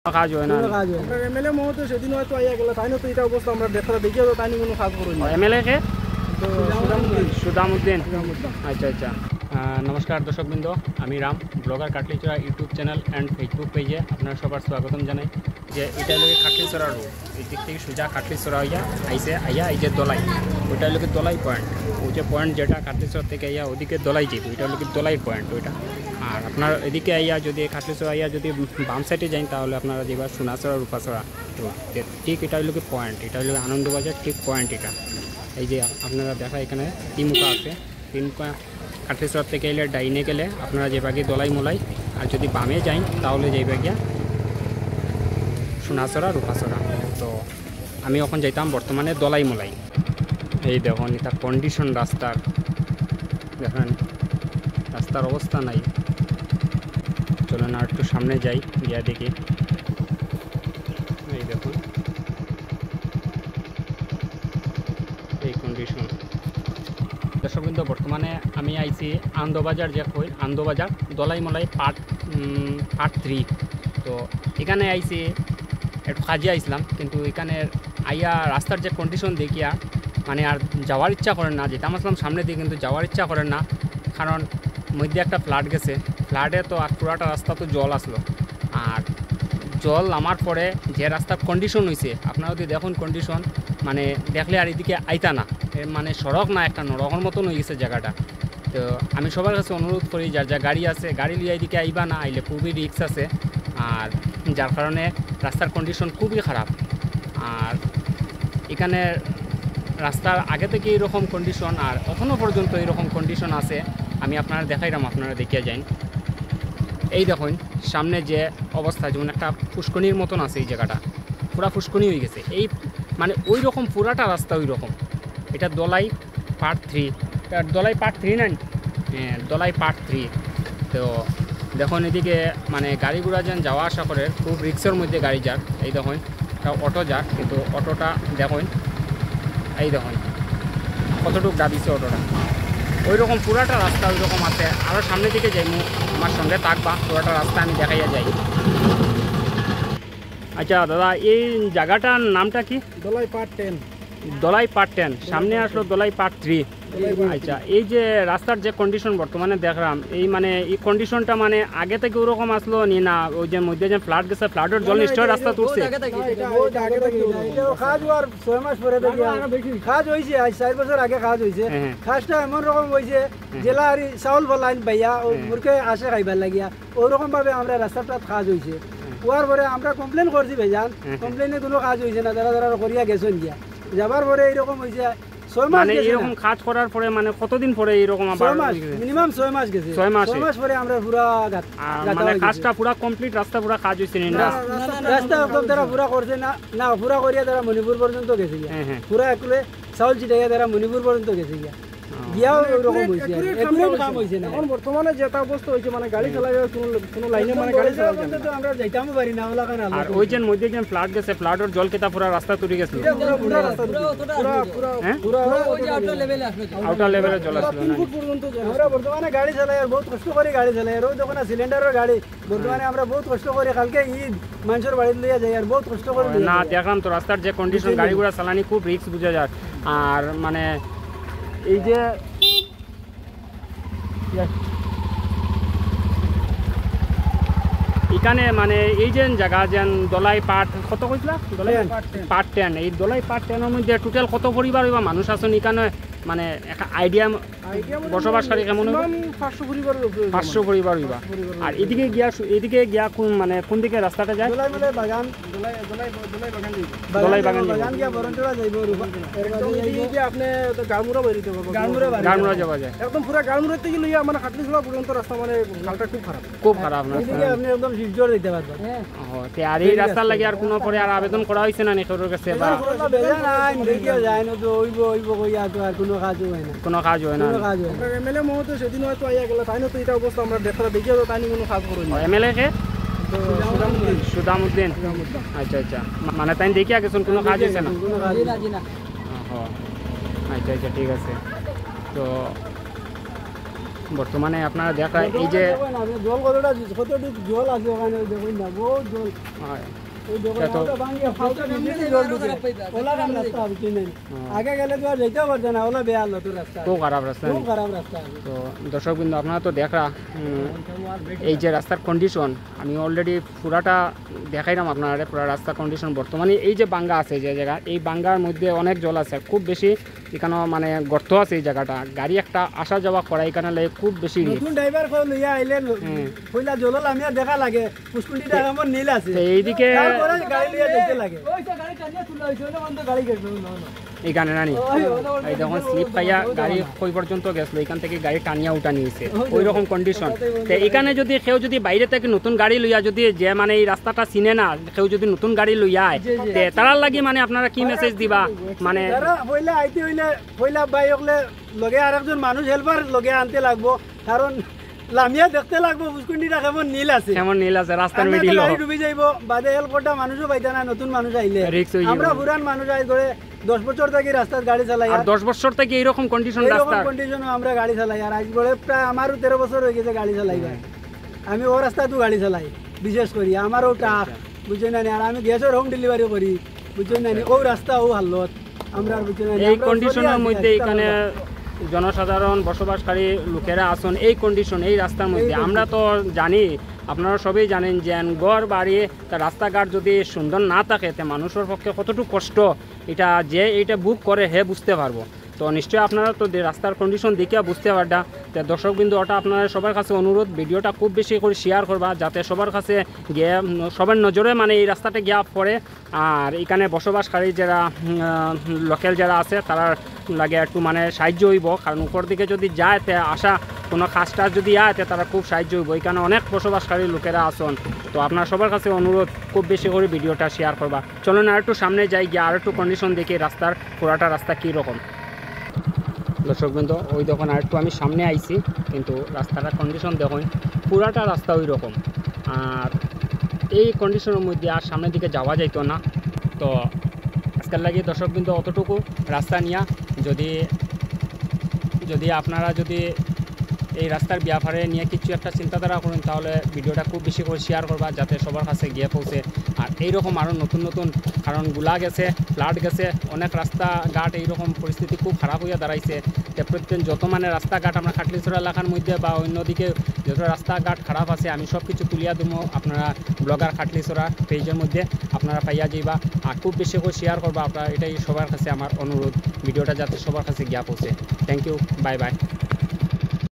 কাজ হয় না এমএলএ মহোদয় সেদিন হয়তো আইয়া গেল তাই না তো এটা অবস্থা আমরা দেখা দেখিও তো তাই কোনো কাজ করি না এমএলএ কে তো সুদামউদ্দিন আচ্ছা আচ্ছা নমস্কার দর্শকবৃন্দ আমি Ram blogger Katlicherra YouTube channel and Facebook পেজে আপনার সবার স্বাগতম জানাই যে এটা লোক কাটলিচড়া রোড এই দিক থেকে সোজা কাটলিচড়া হইয়া আইয়া এই যে দলাই ওইটা লোকের দলাই পয়েন্ট ওই যে পয়েন্ট যেটা কাটলিচড়া থেকে আইয়া ওদিকে দলাই যাবে ওইটা লোকের দলাই পয়েন্ট ওইটা আর আপনার এদিকে আইয়া যদি কাটলিচড়া আইয়া যদি বাম সাইডে যান তাহলে আপনারা যেবার সোনাচড়া রূপাচড়া রোড ঠিক এটা হলো পয়েন্ট এটা হলো আনন্দবাজার ঠিক পয়েন্ট এটা এই যে আপনারা দেখা এখানে তিনমুখা আছে তিনমুখা কাটলিচড়া থেকে এলে ডাইনে গেলে আপনারা যে বাকি দলাই মোলাই আর যদি বামে যান তাহলে যাইবা গিয়া সোনাচড়া রূপাচড়া তো আমি এখন যাইতাম বর্তমানে দলাই মোলাই এই দেখুন এটা কন্ডিশন রাস্তার দেখেন রাস্তার অবস্থা নাই চলুন আর একটু সামনে যাই গিয়া দেখি এই দেখুন এই কন্ডিশন দর্শকবৃন্দ বর্তমানে আমি আইছি আনন্দবাজার যে কই আনন্দবাজার দলাই মলাই পার্ট 3 তো এখানে আইছি একটু কাজে আইছিলাম কিন্তু এখানে আইয়া রাস্তার যে কন্ডিশন দেখিয়া মানে আর যাওয়ার ইচ্ছা করেন না যেতাম আসলাম সামনে দিয়ে কিন্তু যাওয়ার ইচ্ছা করেন না কারণ মধ্যে একটা ফ্লাড গেছে ফ্লাডে তো আর পুরাটা রাস্তা তো জল আসলো আর জল নামার পরে যে রাস্তার কন্ডিশন হয়েছে আপনারা যদি দেখুন কন্ডিশন মানে দেখলে আর এদিকে আইতা না মানে সড়ক না একটা নরকের মতন হয়ে গেছে জায়গাটা তো আমি সবার কাছে অনুরোধ করি যার যা গাড়ি আছে গাড়ি লিয়ে এদিকে আইবা না আইলে খুবই রিস্ক আছে আর যার কারণে রাস্তার কন্ডিশন খুবই খারাপ আর এখানে রাস্তার আগে থেকে এইরকম কন্ডিশন আর এখনও পর্যন্ত এইরকম কন্ডিশন আছে আমি আপনারা দেখাইলাম আপনারা দেখিয়ে যান এই দেখুন সামনে যে অবস্থা যেমন একটা ফুসকুনির মতন আছে এই জায়গাটা পুরা ফুসকুনি হয়ে গেছে এই মানে ওই রকম পুরাটা রাস্তা ওই রকম এটা দলাই পার্ট 3 দলাই পার্ট 3 না হ্যাঁ দলাই পার্ট 3 তো দেখুন এদিকে মানে গাড়ি ঘোড়া যেন যাওয়া আসা করে খুব রিক্সের মধ্যে গাড়ি যাক এই দেখুন একটা অটো যাক কিন্তু অটোটা দেখুন এই দেখুন কতটুকু দাবিছে অটোটা ওই রকম পুরাটা রাস্তা ওই রকম আছে আরও সামনের দিকে যাই আমার সঙ্গে থাকবা পুরাটা রাস্তা আমি দেখাইয়া যাই আচ্ছা দাদা এই জায়গাটার নামটা কি দলাই পার্ট 10 দলাই পার্ট 10 সামনে আসলো দলাই পার্ট 3 আচ্ছা এই যে রাস্তার যে কন্ডিশন বর্তমানে দেখলাম এই মানে এই কন্ডিশনটা মানে আগে থেকে ওরকম আসলো নি না ওই যে মধ্যে যে ফ্লাড গেছে ফ্লাডের জল নিশ্চয় রাস্তা তুলছে কাজ আর 6 মাস পরে কাজ হয়েছে আজ 4 বছর আগে কাজ হয়েছে কাজটা এমন রকম হয়েছে জেলা আর চাউল লাইন পাইয়া ওই মুরকে আসে খাইবার লাগিয়া ওরকম ভাবে আমরা রাস্তাটা কাজ হয়েছে ওয়ার পরে আমরা কমপ্লেন করছি ভাইজান কমপ্লেনে কোনো কাজ হয়েছে না যারা যারা করিয়া গেছেন গিয়া যাবার পরে এইরকম হয়েছে 6 মাস মানে এরকম কাজ করার পরে মানে কতদিন পরে এরকম আবার 6 মাস মিনিমাম 6 মাস গেছে 6 মাস পরে আমরা পুরা মানে কাজটা পুরা কমপ্লিট রাস্তা পুরা কাজ হইছে না রাস্তা একদম তারা পুরা করছে না না পুরা করিয়া তারা মণিপুর পর্যন্ত গেছে গিয়া পুরা একলে চাউল চিটাইয়া তারা মণিপুর পর্যন্ত গেছে গিয়া গিয়াও এরকম হইছে একুরেট কাম হইছে না এখন বর্তমানে যেটা অবস্থা হইছে মানে গাড়ি চালাবে কোনো লাইনে মানে গাড়ি চালাবে তো আমরা যাইতাম পারি না ওলা কারণে আর ওই যে মধ্যে যে ফ্লাড গেছে ফ্লাডের জল কেতা পুরা রাস্তা তুলি গেছে পুরা রাস্তা পুরা ওই যে আউটার লেভেলে আসলো আউটার লেভেলে জল আসলো 3 ফুট পর্যন্ত আমরা বর্তমানে গাড়ি চালাই আর বহুত কষ্ট করে গাড়ি চালাই আর ওই দোকানে সিলিন্ডারের গাড়ি বর্তমানে আমরা বহুত কষ্ট করে কালকে ঈদ মানুষের বাড়ি লইয়া যাই আর বহুত কষ্ট করে না দেখলাম তো রাস্তার যে কন্ডিশন গাড়ি ঘোড়া চালানি খুব রিস্ক বুঝা যায় আর মানে এই যে এখানে মানে এই যে জায়গা যেন দলাই পাট কত কইছিলা দলাই পাট 10 এই দলাই পাট 10 এর মধ্যে টোটাল কত পরিবার হইবা মানুষ আছেন এখানে মানে একটা আইডিয়া বসবাসকারী কেমন 500 পরিবার হইবা আর এদিকে গিয়া কোন মানে কোন দিকে রাস্তাটা যায় দলাই বাগান গিয়া বরন্তরা যাইবো এই আপনি গালমুরা বেরিতে গালমুরা যাওয়া যায় একদম পুরো গালমুরা থেকে লইয়া মানে কাটলিছড়া পর্যন্ত রাস্তা মানে হালটা খুব খারাপ না এদিকে আপনি একদম শিরজোর দিতে পারবেন তে আর এই রাস্তা লাগি আর কোনো পরে আর আবেদন করা হইছে না নেটর কাছে বা বেজা নাই দেখিয়া যায় না তো ওইব কইয়া তো আর কোনো কাজ হয় না কোনো কাজ হয় না এমএলএ মহোদয় সেদিন হয়তো আইয়া গেল তাই না তো এটা অবস্থা আমরা দেখা দেখিয়া তো তাই কোনো কাজ করি না এমএলএ কে সুদামউদ্দিন আচ্ছা আচ্ছা মানে তাই দেখিয়া গেছেন কোনো কাজ হইছে না আচ্ছা আচ্ছা ঠিক আছে তো বর্তমানে আপনারা দেখা এই যে জল কতটা কতটুকু জল আছে ওখানে দেখুন না বহুত জল এই দেখুন তা তো- আমরা ভাঙিয়ে ফালতু বেশি জল ঢুকে ওলা কাম রাস্তা হবে কি নাই আগে গেলে তো আর যেতেও পারছে না ওলা বেয়াল হতো রাস্তা খুব খারাপ রাস্তা খুব খারাপ রাস্তা আছে তো দর্শক কিন্তু আপনারা তো দেখা এই যে রাস্তার কন্ডিশন আমি অলরেডি পুরাটা দেখাইলাম আপনারা পুরা রাস্তার কন্ডিশন বর্তমানে এই যে বাঙ্গা আছে যে জায়গা এই বাঙ্গার মধ্যে অনেক জল আছে খুব বেশি এখানে মানে গর্ত আছে এই জায়গাটা গাড়ি একটা আসা যাওয়া করা এখানে লাগে খুব বেশি রিস্ক। নতুন ড্রাইভার কল লইয়া আইলে হুম। পয়লা জলল আমি আর দেখা লাগে পুষ্কুটিটা আমার নীল আছে তো এইদিকে তারপরে গাড়ি লইয়া যেতে লাগে এইখানে নানি এই যখন স্লিপ পাইয়া গাড়ি কই পর্যন্ত গেছিল এখান থেকে গাড়ি টানিয়া উঠা নিয়েছে ওই রকম কন্ডিশন তো এখানে যদি কেউ যদি বাইরে থেকে নতুন গাড়ি লইয়া যদি যে মানে এই রাস্তাটা চিনে না কেউ যদি নতুন গাড়ি লইয়া আয় তে তারার লাগি মানে আপনারা কি মেসেজ দিবা মানে তারা পয়লা আইতে হইলে পয়লা বাই হলে লগে আরেকজন মানুষ হেল্পার লগে আনতে লাগবো কারণ লামিয়া দেখতে লাগবো পুষ্কুটিটা কেমন নীল আছে কেমন নীল আছে রাস্তার আমরা তো মিডিল গাড়ি ডুবে যাইবো বাদে হেল্প করতে মানুষও পাইতে না নতুন মানুষ আইলে রিস্ক হয়ে আমরা যাবে পুরান মানুষ আই করে 10 বছর থেকে রাস্তার গাড়ি চালাই আর 10 বছর থেকে এইরকম কন্ডিশন এইরকম রাস্তার কন্ডিশনে আমরা গাড়ি চালাই আর আজ করে প্রায় আমারও 13 বছর হয়ে গেছে গাড়ি চালাইবার আমি ও রাস্তাতেও গাড়ি চালাই বিশেষ করি আমারও টাফ বুঝছেন না আর আমি গ্যাসের হোম ডেলিভারি করি বুঝছেন না ও রাস্তা ও হালত আমরা বুঝছেন না এই কন্ডিশনের মধ্যে এখানে জনসাধারণ বসবাসকারী লোকেরা আসুন এই কন্ডিশন এই রাস্তার মধ্যে আমরা তো জানি আপনারা সবই জানেন যে গড় বাড়ি তা রাস্তাঘাট যদি সুন্দর না থাকে তে মানুষের পক্ষে কতটুকু কষ্ট এটা যে এইটা বুক করে হে বুঝতে পারবো তো নিশ্চয়ই আপনারা তো রাস্তার কন্ডিশন দেখে বুঝতে পারটা তো দর্শকবিন্দু ওটা আপনারা সবার কাছে অনুরোধ ভিডিওটা খুব বেশি করে শেয়ার করবা যাতে সবার কাছে গিয়ে সবার নজরে মানে এই রাস্তাটা গিয়া পড়ে আর এখানে বসবাসকারী যারা লোকাল যারা আছে তারা লাগে একটু মানে সাহায্য হইব কারণ উপর দিকে যদি যায় তে আসা কোনো কাজ টাজ যদি আয় তে তারা খুব সাহায্য হইব এখানে অনেক বসবাসকারী লোকেরা আসন তো আপনার সবার কাছে অনুরোধ খুব বেশি করে ভিডিওটা শেয়ার করবা চলুন আর একটু সামনে যাই গিয়ে আর একটু কন্ডিশন দেখি রাস্তার পুরাটা রাস্তা কীরকম দর্শকবৃন্দ ওই দেখুন আর একটু আমি সামনে আইছি কিন্তু রাস্তাটার কন্ডিশন দেখুন পুরাটা রাস্তা ওই রকম আর এই কন্ডিশনের মধ্যে আর সামনের দিকে যাওয়া যাইতো না তো আজকাল লাগে দর্শকবৃন্দ অতটুকু রাস্তা নিয়ে যদি আপনারা যদি এই রাস্তার ব্যাপারে নিয়ে কিছু একটা চিন্তাধারা করেন তাহলে ভিডিওটা খুব বেশি করে শেয়ার করবা যাতে সবার কাছে গিয়ে পৌঁছে আর এইরকম আরও নতুন নতুন কারণ গুলা গেছে ফ্লাড গেছে অনেক রাস্তাঘাট এইরকম পরিস্থিতি খুব খারাপ হইয়া দাঁড়াইছে প্রত্যেক যত মানে রাস্তাঘাট আমরা খাটলিছড়া এলাকার মধ্যে বা অন্যদিকে যত রাস্তাঘাট খারাপ আছে আমি সব কিছু তুলিয়া দেবো আপনারা ব্লগার খাটলিছড়া পেজের মধ্যে আপনারা পাইয়া যাইবা আর খুব বেশি করে শেয়ার করবা আপনারা এটাই সবার কাছে আমার অনুরোধ ভিডিওটা যাতে সবার কাছে গিয়া পৌঁছে থ্যাংক ইউ বাই বাই